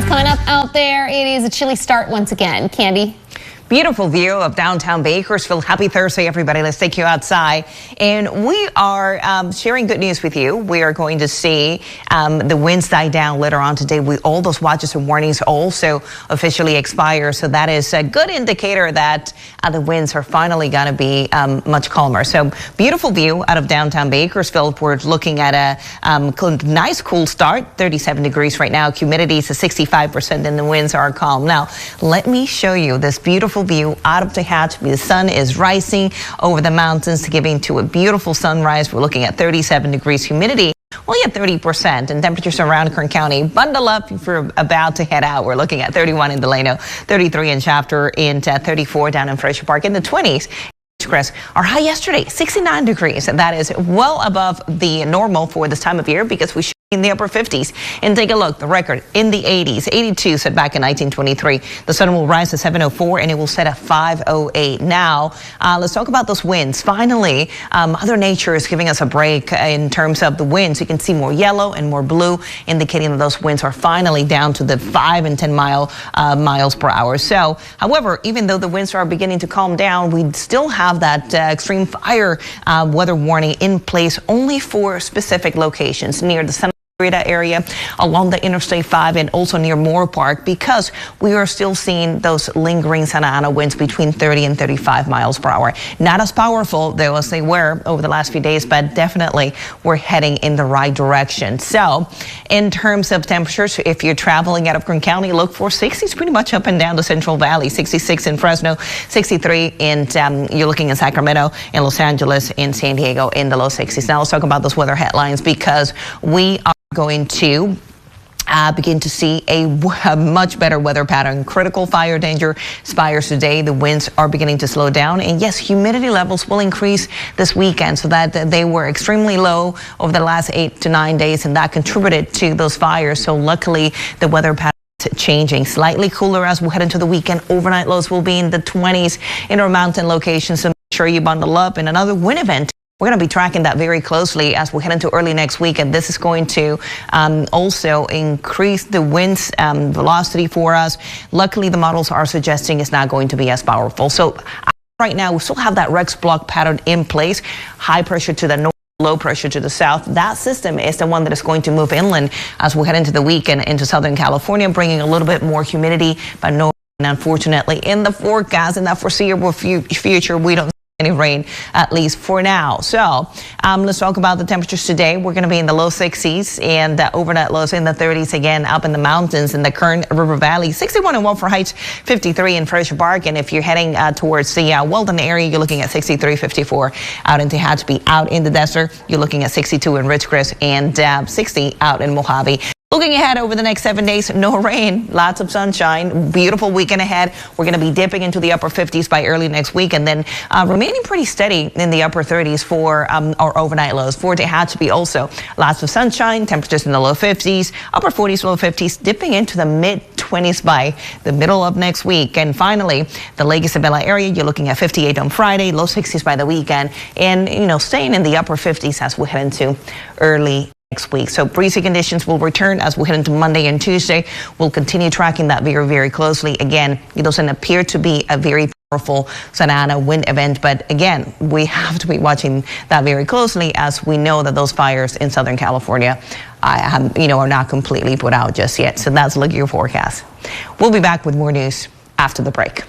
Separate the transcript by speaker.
Speaker 1: Coming up out there, it is a chilly start once again. Candy.
Speaker 2: Beautiful view of downtown Bakersfield. Happy Thursday, everybody. Let's take you outside. And we are sharing good news with you. We are going to see the winds die down later on today. All those watches and warnings also officially expire. So that is a good indicator that the winds are finally going to be much calmer. So beautiful view out of downtown Bakersfield. We're looking at a nice cool start, 37 degrees right now. Humidity is at 65% and the winds are calm. Now, let me show you this beautiful view out of Tehachapi. The sun is rising over the mountains, giving to a beautiful sunrise. We're looking at 37 degrees, humidity only at 30%, and temperatures around Kern County. Bundle up if you're about to head out. We're looking at 31 in Delano, 33 in Shafter, and 34 down in Fraser Park, in the 20s. Chris, our high yesterday, 69 degrees, and that is well above the normal for this time of year because we should be in the upper 50s. And take a look, the record in the 80s, 82 set back in 1923. The sun will rise at 7:04 and it will set at 5:08. Now, let's talk about those winds. Finally, Mother Nature is giving us a break in terms of the winds. You can see more yellow and more blue, indicating that those winds are finally down to the 5 and 10 miles per hour. So, however, even though the winds are beginning to calm down, we still have that extreme fire weather warning in place only for specific locations near the Santa Clarita area, along the Interstate 5, and also near Moore Park, because we are still seeing those lingering Santa Ana winds between 30 and 35 miles per hour. Not as powerful, though, as they were over the last few days, but definitely we're heading in the right direction. So in terms of temperatures, if you're traveling out of Kern County, look for 60s pretty much up and down the Central Valley, 66 in Fresno, 63 in you're looking in Sacramento, in Los Angeles, in San Diego in the low 60s. Now let's talk about those weather headlines, because we are going to begin to see a much better weather pattern. Critical fire danger expires today. The winds are beginning to slow down. And yes, humidity levels will increase this weekend, so that they were extremely low over the last 8 to 9 days, and that contributed to those fires. So luckily, the weather pattern changing, slightly cooler as we head into the weekend. Overnight lows will be in the 20s in our mountain locations, so make sure you bundle up. In another wind event, we're going to be tracking that very closely as we head into early next week, and this is going to also increase the wind's velocity for us. Luckily, the models are suggesting it's not going to be as powerful. So right now, we still have that Rex block pattern in place. High pressure to the north, low pressure to the south. That system is the one that is going to move inland as we head into the weekend into Southern California, bringing a little bit more humidity, but no, unfortunately, in the forecast, in that foreseeable future, we don't any rain, at least for now. So let's talk about the temperatures today. We're going to be in the low 60s, and overnight lows in the 30s again up in the mountains in the Kern River Valley. 61 in Wilford Heights, 53 in Fraser Park, and if you're heading towards the Weldon area, you're looking at 63, 54 out in Tehachapi. Out in the desert, you're looking at 62 in Ridgecrest and 60 out in Mojave. Looking ahead over the next 7 days, no rain, lots of sunshine, beautiful weekend ahead. We're going to be dipping into the upper 50s by early next week, and then remaining pretty steady in the upper 30s for our overnight lows. For Tehachapi also, lots of sunshine, temperatures in the low 50s, upper 40s, low 50s, dipping into the mid 20s by the middle of next week. And finally, the Lake Isabella area, you're looking at 58 on Friday, low 60s by the weekend, and staying in the upper 50s as we head into early next week. So breezy conditions will return as we head into Monday and Tuesday. We'll continue tracking that very, very closely. Again, it doesn't appear to be a very powerful Santa Ana wind event, but again, we have to be watching that very closely, as we know that those fires in Southern California are not completely put out just yet. So that's a look at your forecast. We'll be back with more news after the break.